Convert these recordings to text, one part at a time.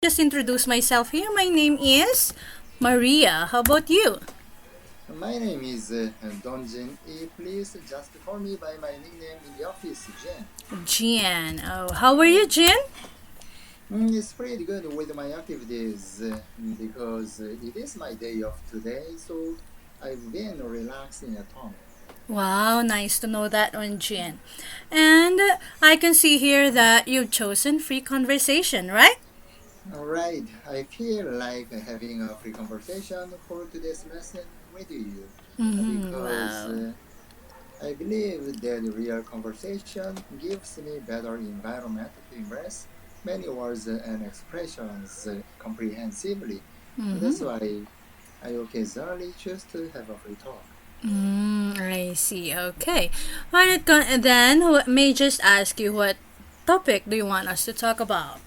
Just introduce myself here. My name is Maria. How about you? My name is Donjin E. Please just call me by my nickname in the office, Jen. Jan. Oh, how are you, Jan? It's pretty good with my activities because it is my day off today, so I've been relaxing at home. Wow, nice to know that one, Jan. And I can see here that you've chosen free conversation, right? All right, I feel like having a free conversation for today's lesson with you because Wow. I believe that real conversation gives me better environment to embrace many words and expressions comprehensively. That's why I occasionally choose to have a free talk. I see. Okay. Then, may just ask you what topic do you want us to talk about?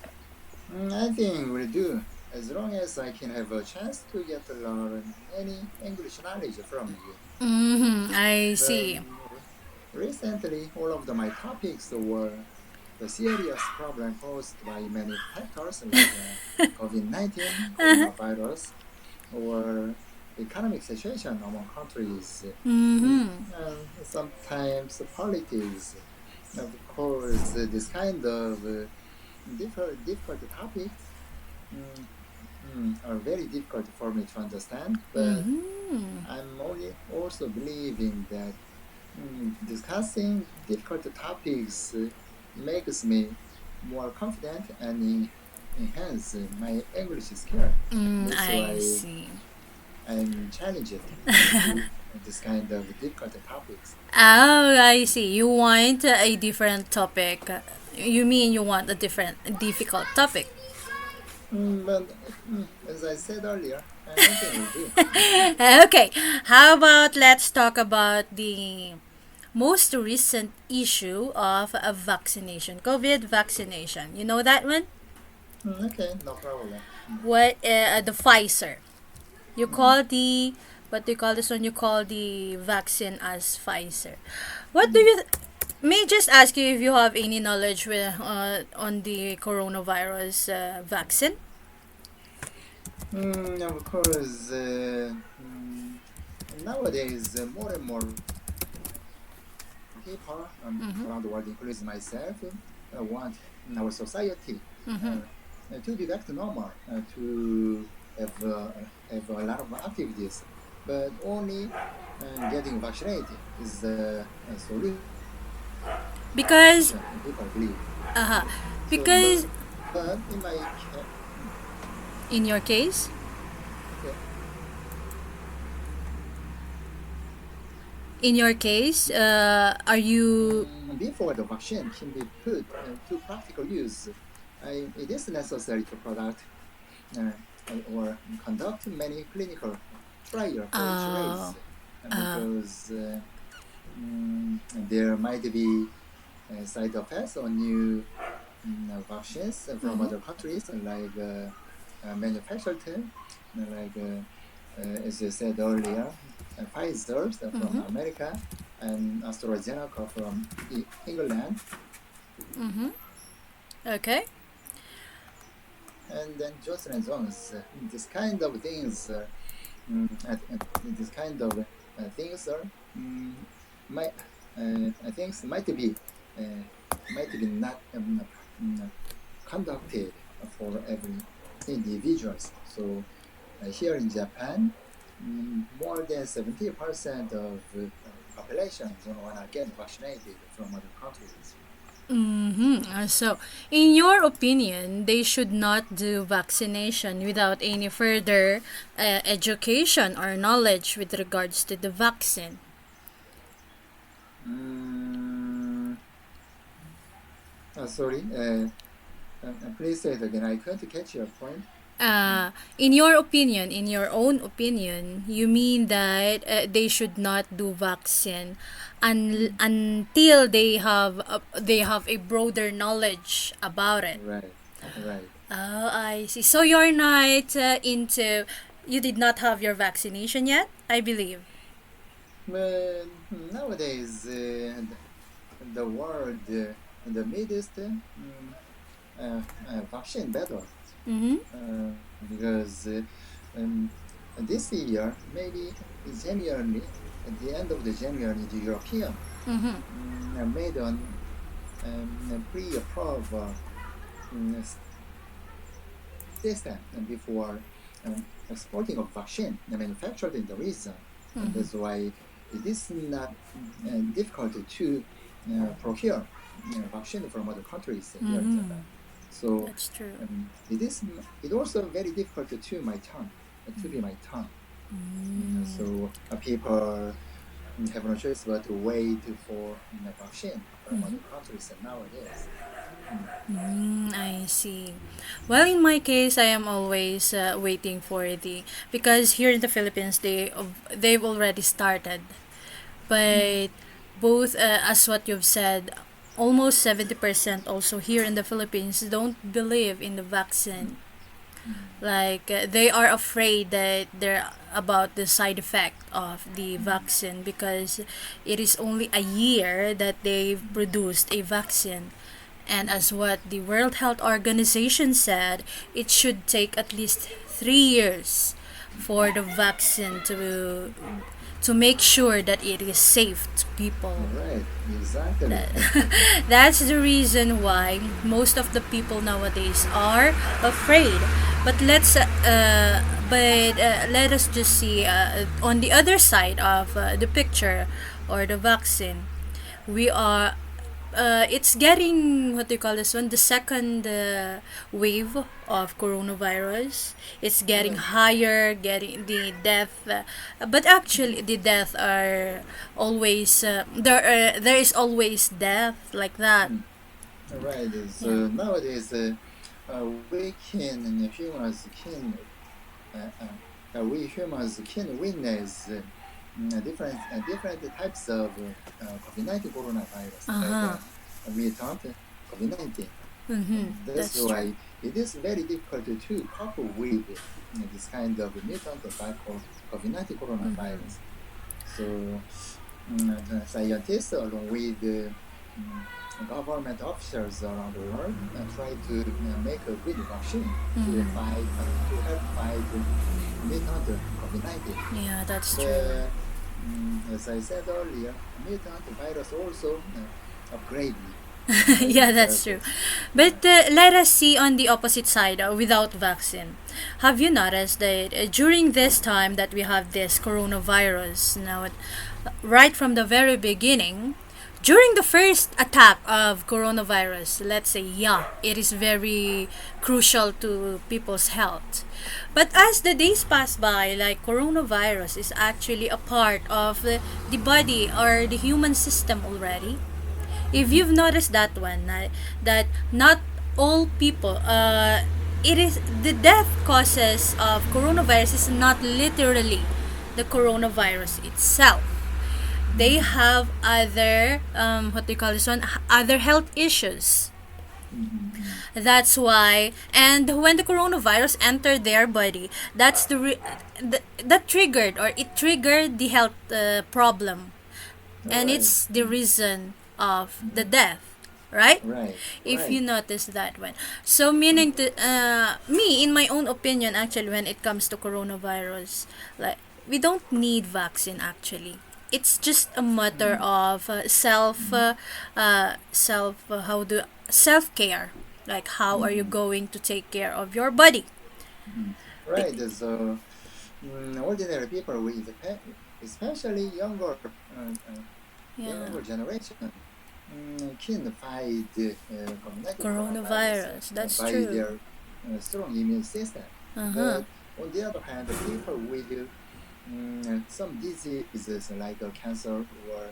I think we do, as long as I can have a chance to get to learn any English knowledge from you. I But see. recently, all of my topics were the serious problem posed by many factors like COVID-19, coronavirus, or economic situation among countries, and sometimes politics. Of course, this kind of difficult topics mm, are very difficult for me to understand, but I'm only also believing that discussing difficult topics makes me more confident and enhance my English skill. That's I why see. I'm challenged into this kind of difficult topics. Oh, I see. You want a different topic. You mean you want a different, difficult topic? But as I said earlier, anything will do. Okay. How about let's talk about the most recent issue of a vaccination, COVID vaccination. You know that one? Okay, no problem. What the Pfizer? You Mm, call the what do you call this one? You call the vaccine as Pfizer. What do mm, you? May I just ask you if you have any knowledge on the coronavirus vaccine? of course, nowadays more and more people around the world, including myself, want our society to be back to normal, to have a lot of activities, but only getting vaccinated is a solution. Because People believe. uh So, because but in my in your case, okay, are you before the vaccine can be put to practical use, it is necessary to product uh, or conduct many clinical trials for each uh, race because there might be side effects on new vaccines from other countries like manufactured, like as you said earlier, Pfizer from America and AstraZeneca from England, okay? and then Johnson and Jones. This kind of things, this kind of things are might things uh, might be not conducted for every individuals. So here in Japan, more than 70% of population don't want to get vaccinated from other countries. So, in your opinion, they should not do vaccination without any further education or knowledge with regards to the vaccine. Mm, Sorry, please say it again. I couldn't catch your point. In your opinion, in your own opinion, you mean that they should not do vaccine Mm, until they have a broader knowledge about it. right, right. Oh, I see. So you're not into. You did not have your vaccination yet, I believe. But nowadays, the world in the Middle East vaccine better. Mm-hmm. uh, because um, this year, maybe January, at the end of the January, the European Mm-hmm. made an pre-approved um, system before exporting of vaccine manufactured in the region. And Mm-hmm. that's why it is not difficult to procure vaccine from other countries here in Mm-hmm. Japan. So That's true. it also very difficult to my tongue to be my tongue. So people have no choice but to wait for vaccine from other countries nowadays. Mm. I see. Well, in my case, I am always waiting for the because here in the Philippines they've already started, Mm. but both as what you've said, almost 70% also here in the Philippines don't believe in the vaccine. Mm. Mm. Like they are afraid that they're about the side effect of the Mm. vaccine because it is only a year that they've Mm. produced a vaccine. And Mm. as what the World Health Organization said, it should take at least 3 years for the vaccine to make sure that it is safe to people. Right, exactly. That, that's the reason why most of the people nowadays are afraid. But let us just see on the other side of the picture or the vaccine. We are it's getting what do you call this one, the second wave of coronavirus. It's getting Right. higher, getting the death, but actually the death are always there is always death like that. Mm. Right. Yeah. So nowadays, we can humans can we humans can witness different types of COVID-19 coronavirus, like Uh-huh. mutant COVID-19. Mm-hmm. And that's That's true. why it is very difficult to cope with this kind of mutant type of COVID-19 coronavirus. So scientists, along with government officers around the world, try to make a good vaccine to fight to help fight mutant COVID-19. Yeah, that's true. But as I said earlier, mutant virus also upgraded by Yeah, that's true. themselves. But let us see on the opposite side without vaccine. Have you noticed that during this time that we have this coronavirus now, right from the very beginning, during the first attack of coronavirus, let's say, yeah, it is very crucial to people's health. But as the days pass by, like coronavirus is actually a part of the body or the human system already. If Mm. you've noticed that one, that not all people, it is the death causes of coronavirus is not literally the coronavirus itself. They Mm. have other what do you call this one, other health issues. Mm. Mm. That's why, and when the coronavirus entered their body, that's that triggered or it triggered the health problem, All and right. it's the Mm. reason of the Mm. death, right? Right. If you Right. notice that one. So meaning to me, in my own opinion, actually, when it comes to coronavirus, like we don't need vaccine actually. It's just a matter Mm. of Mm. self care. Like how are you Mm. going to take care of your body? Mm. Be- Right. So ordinary people, especially yeah, younger generation, can fight COVID-19 coronavirus coronavirus. That's by true. their strong immune system. Uh huh. But on the other hand, people with some diseases like cancer or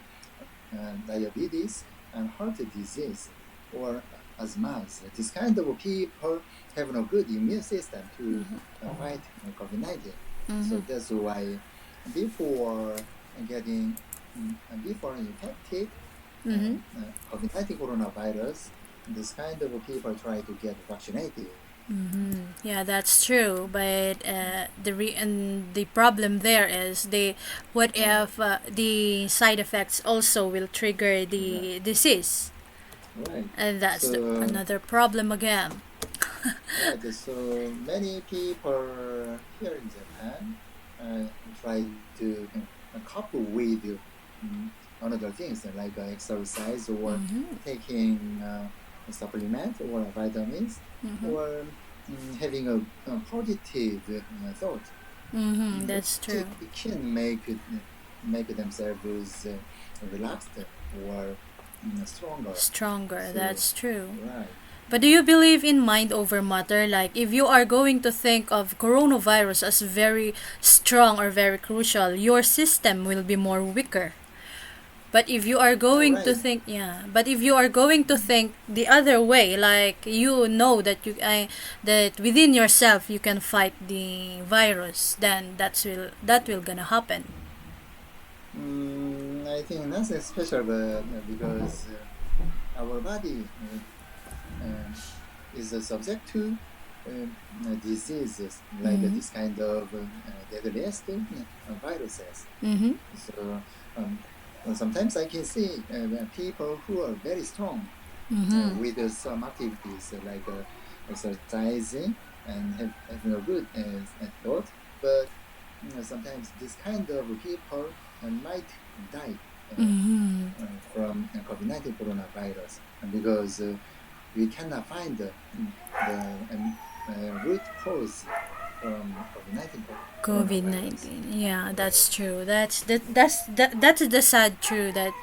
diabetes and heart disease or asthma, this kind of people have no good immune system to fight COVID-19. So Mm-hmm. that's why before getting before infected Mm-hmm. COVID-19 coronavirus, this kind of people try to get vaccinated. Yeah, that's true. But and the problem there is what Right, if the side effects also will trigger right, the disease, right. and that's So another problem again. Right. So many people here in Japan uh, try to couple with another things like exercise or taking supplement or vitamins or having a positive thought, That's true. which can make themselves relaxed or stronger. Stronger, So that's true. right. But do you believe in mind over matter? Like, if you are going to think of coronavirus as very strong or very crucial, your system will be more weaker. But if you are Yeah, going to right. think, yeah, but if you are going to think the other way, like you know that that within yourself you can fight the virus, then that will gonna happen. I think nothing special, but because our body is subject to diseases like this kind of deadliest viruses. Mm-hmm. So sometimes I can see people who are very strong Mm-hmm. with some activities like exercising and having a good thought, but sometimes this kind of people might die from COVID-19 coronavirus because we cannot find the root cause from COVID-19 COVID coronavirus. 19. Yeah, So, that's true. That's the sad truth that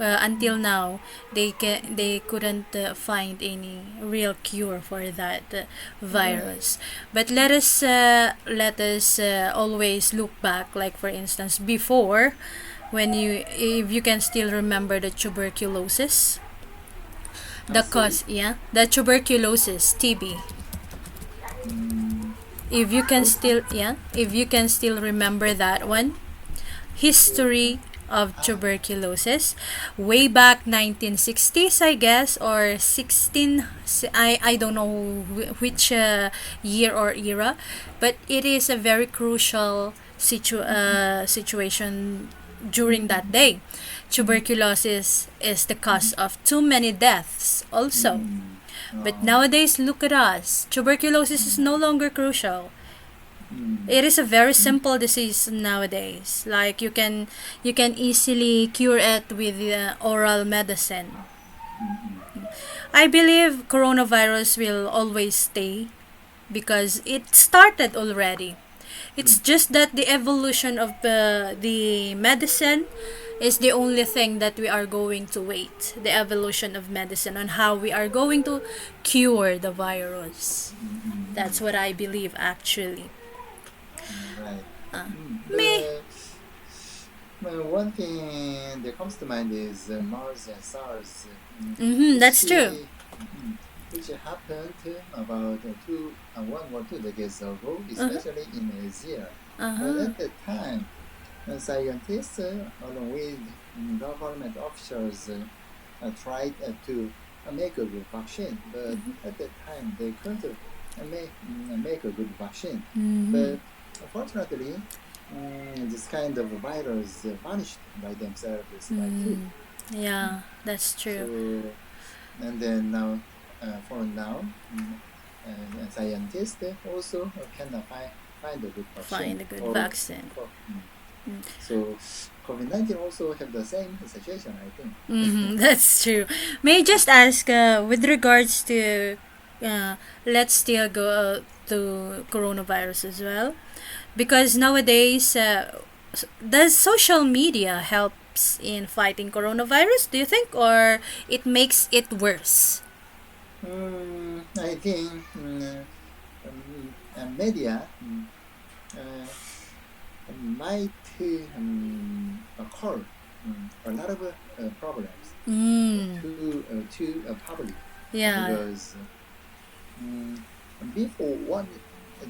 until mm, now they couldn't find any real cure for that right. virus. But let us always look back, like for instance before, when you if you can still remember the tuberculosis, the Sorry. cause, yeah, the tuberculosis, TB. Mm, If you can okay. still, yeah, if you can still remember that one, To, history of ah, tuberculosis way back 1960s, I guess, or 16, I don't know which year or era, but it is a very crucial situation during that day. Tuberculosis is the cause of too many deaths also. mm, But oh, nowadays, look at us. Tuberculosis is no longer crucial. mm, It is a very simple disease nowadays. Like you can easily cure it with oral medicine. mm, I believe coronavirus will always stay because it started already. It's mm, just that the evolution of the medicine is the only thing that we are going to wait. The evolution of medicine on how we are going to cure the virus. That's what I believe actually. right. Me. The one thing that comes to mind is MERS and SARS, Mm-hmm, which that's true. which happened about 1 or 2 decades ago, Uh-huh. especially in Asia. But Uh-huh. at that time, scientists, along with government officials, tried to make a good vaccine. But at that time, they couldn't make a good vaccine. But unfortunately, this kind of virus vanished by themselves by too. Yeah, that's true. So, and then now, for now, scientists also cannot find a good Find vaccine a good for vaccine. for. So COVID-19 also have the same situation, I think. Mm-hmm, that's true. May I just ask, with regards to, uh, let's still go to coronavirus as well, because nowadays, does social media helps in fighting coronavirus? Do you think, or it makes it worse? I think media uh, might occur a lot of problems Mm, to public yeah. because um, before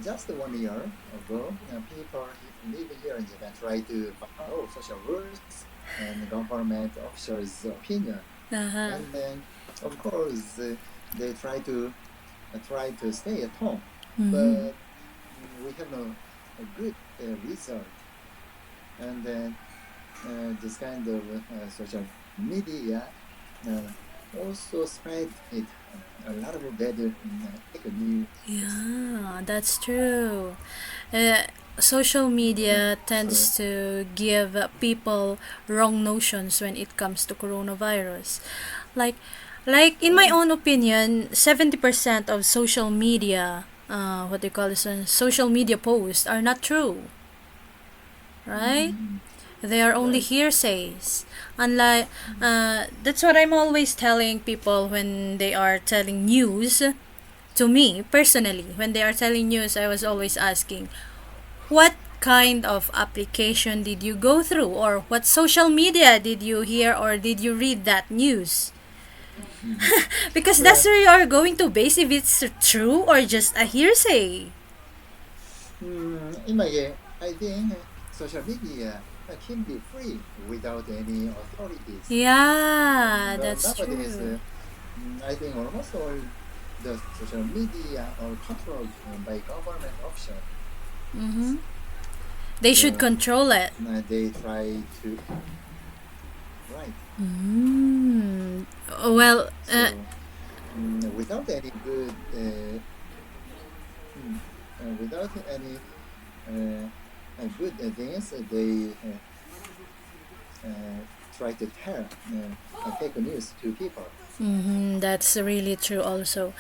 just 1 year ago, people live here in Japan try to follow social rules and government officials' opinion, Uh-huh. and then of course they try to stay at home, but we have no a good result, and then this kind of social media uh, also spread it a lot of bad fake news. Yeah, that's true. Uh, Social media So tends to give people wrong notions when it comes to coronavirus. Like, like in my right. own opinion, 70% of social media, what they call this one, social media posts are not true, right? Mm, They are only right. hearsays. Unlike, that's what I'm always telling people when they are telling news. To me, personally, when they are telling news, I was always asking, what kind of application did you go through? Or what social media did you hear or did you read that news? Mm. Because that's But where you are going to base if it's true or just a hearsay. in my I think social media can be free without any authorities. Yeah, But that's nowadays, true. I think almost all the social media are controlled by government officials. Mm-hmm. They should So control it. they try to right. Mm. Well, So without any without any good things, they try to tell fake news to people. that's really true also.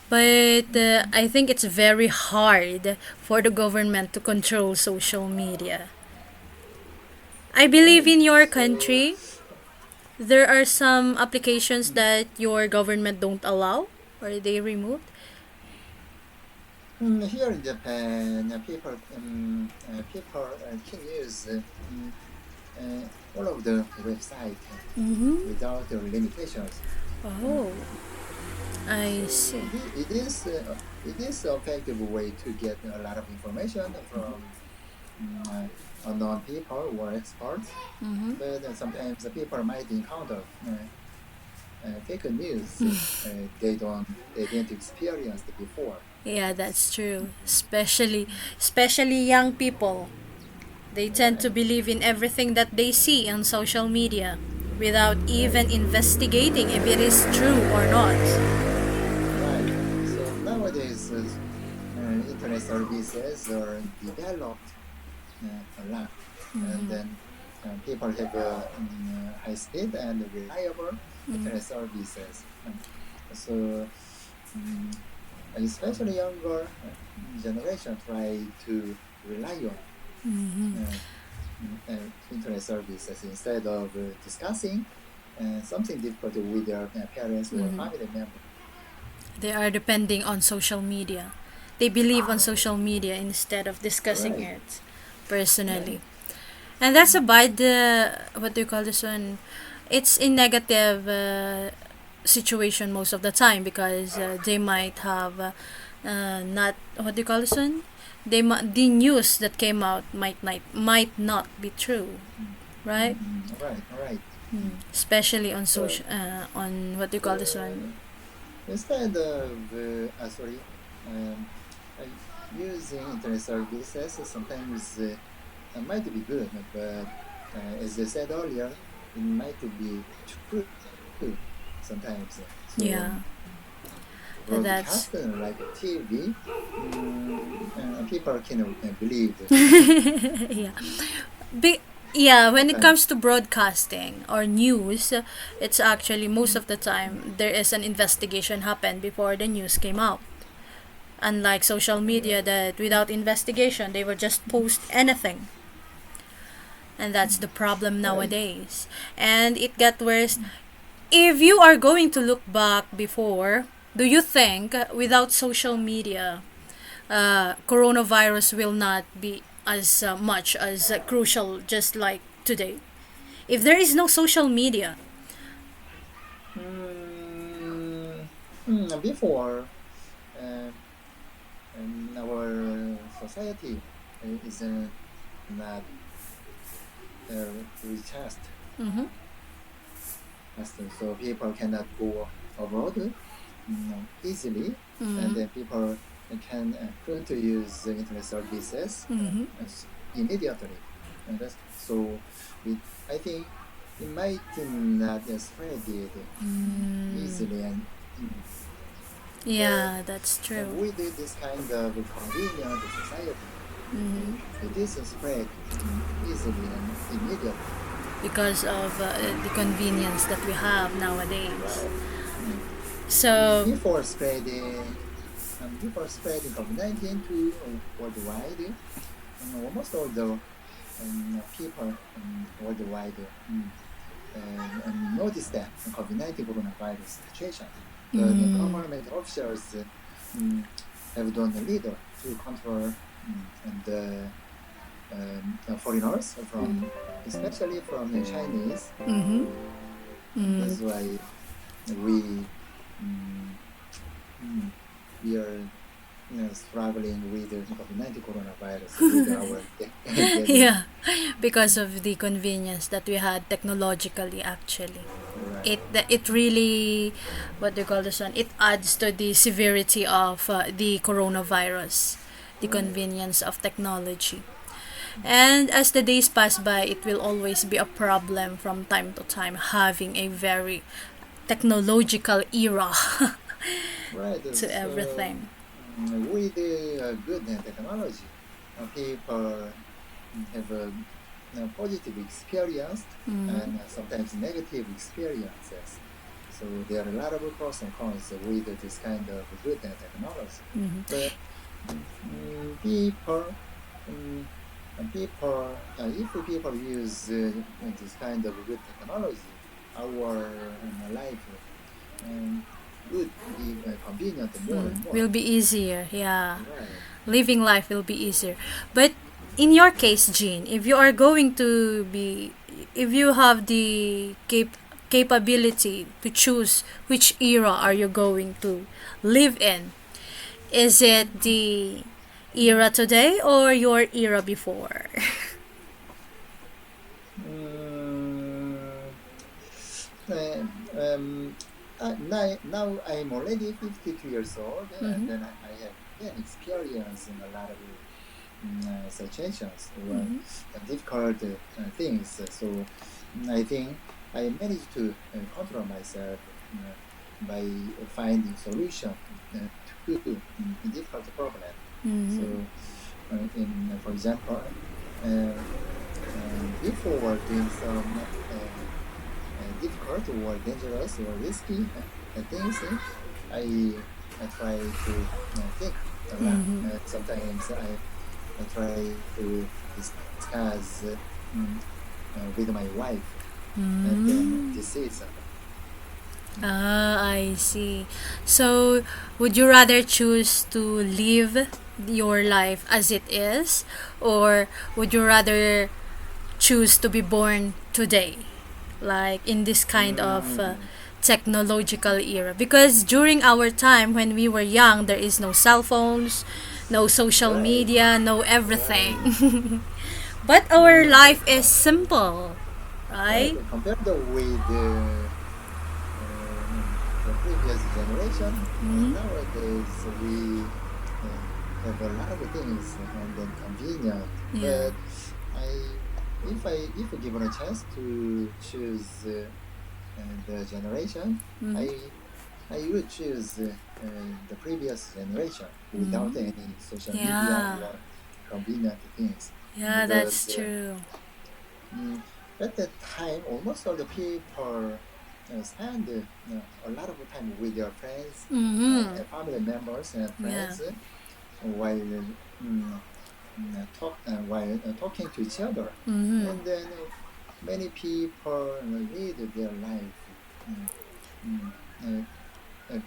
But I think it's very hard for the government to control social media. I believe Right. in your So country, there are some applications that your government don't allow or they removed. here in Japan, people can use all of the website Mm-hmm. without limitations. Uh, Oh, I so see. it is an effective way to get a lot of information from unknown people or experts. Mm-hmm. But sometimes the people might encounter fake news they didn't experience before. Yeah, that's true. Especially young people. They tend to Right, believe in everything that they see on social media without right, even investigating if it is true or not. right. So nowadays, internet services are developed a lot, and then people have high speed and reliable internet services. So, um, especially younger generation try to rely on uh, internet services instead of discussing something difficult with their parents or family member. They are depending on social media. They believe on social media instead of discussing Right, it right. personally. And that's a bad, what do you call this one? It's in negative situation most of the time because they might have not, what do you call this one? The news that came out might not be true, right? Right, right. Especially on So, social on what do you call this so one? instead of um, uh, using internet services, sometimes might be good, but as I said earlier, it might be true sometimes. So Yeah, that's broadcast like TV, people can believe yeah. Be- yeah, when it sometimes. comes to broadcasting or news, it's actually most of the time there is an investigation happened before the news came out. Unlike social media Right, that without investigation they will just post anything. And that's the problem right. nowadays. And it got worse. If you are going to look back before, do you think without social media, coronavirus will not be as much as crucial just like today? If there is no social media. Mm, Before, uh, our society is not recharged, Mm-hmm. so people cannot go abroad easily, and Mm-hmm. then people couldn't use the internet services Mm-hmm. immediately. And that's, so we, I think it might not spread it easily, and but Yeah, that's true. with this kind of convenient society, it is spread easily and immediately. Because of the convenience that we have nowadays. Right. Mm. So, Before spreading COVID-19 to worldwide, almost all the people worldwide noticed that COVID-19 coronavirus situation. The government officials um, have done little to control the foreigners from, especially from the Chinese. mm-hmm, That's why we um, mm, we are struggling with the COVID-19 coronavirus with our daily. yeah, because of the convenience that we had technologically, actually. Right. It really, what do you call this one? It adds to the severity of the coronavirus, the Right. convenience of technology. And as the days pass by, it will always be a problem from time to time having a very technological era Right. to So everything. with the good technology, people have a positive experience Mm-hmm. and sometimes negative experiences. So there are a lot of pros and cons with this kind of good technology. Mm-hmm. But people, um, if people use this kind of good technology, our life um, would be convenient more and more. Will be easier, yeah. Right. Living life will be easier. But in your case, Jean, if you are going to be, if you have the capability to choose which era are you going to live in, is it the era today or your era before? Mm, uh, um, now I'm already 52 years old, and Mm-hmm. then I have again experience in a lot of situations or Mm-hmm. difficult things. So I think I managed to control myself by finding solution to difficult problem. So, Mm-hmm. for example, uh, before doing some difficult or dangerous or risky things, I try to think a lot. Mm-hmm. Sometimes I try to discuss with my wife and then Mm-hmm. decision. Ah, I see. So, would you rather choose to live your life as it is, or would you rather choose to be born today, like in this kind of Mm, technological era? Because during our time when we were young, there is no cell phones, no social right, media, no right. everything. But our Mm, life is simple, right. right? Compared with the previous generation, nowadays we have a lot of things and then convenient. Yeah. But I, if given a chance to choose the generation, Mm-hmm. I would choose the previous generation without any social media Yeah. or convenient things, Yeah, that's because true. mm, at that time almost all the people spend a lot of time with their friends, Mm-hmm. family members and Yeah. friends while while talking to each other, Mm-hmm. and then many people lead their life mm, mm,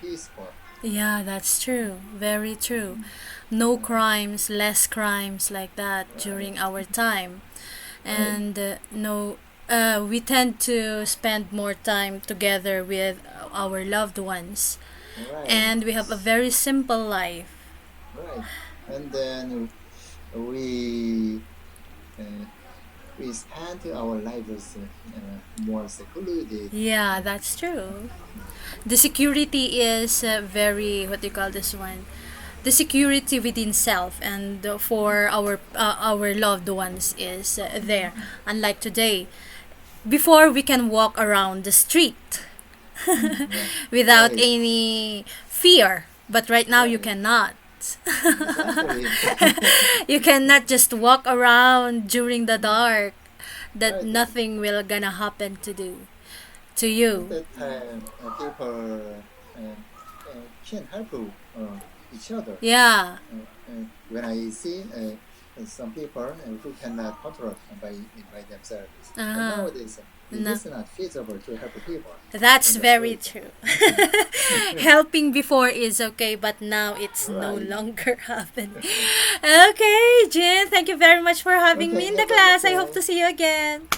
peaceful. Yeah, that's true. Very true. Mm, No right, crimes, less crimes like that right, during our time. right, And no, we tend to spend more time together with our loved ones. right, And we have a very simple life. right. And then we uh, we spend our lives more secluded. Yeah, Uh, that's true. The security is very, what do you call this one? The security within self and for our loved ones is there. Unlike today, before we can walk around the street Yeah. without Right. any fear, but right now you Right. cannot. Exactly. You cannot just walk around during the dark, that Right. nothing will gonna happen to At you. that time, people can help each other. Yeah. When I see some people who cannot control by themselves, and Uh-huh. nowadays it No. is not feasible to help people That's in the very street. true. Helping before is okay, but now it's no Right. longer happening. Okay, Jen, thank you very much for having me Okay, in no the problem class. at I hope to all. see you again.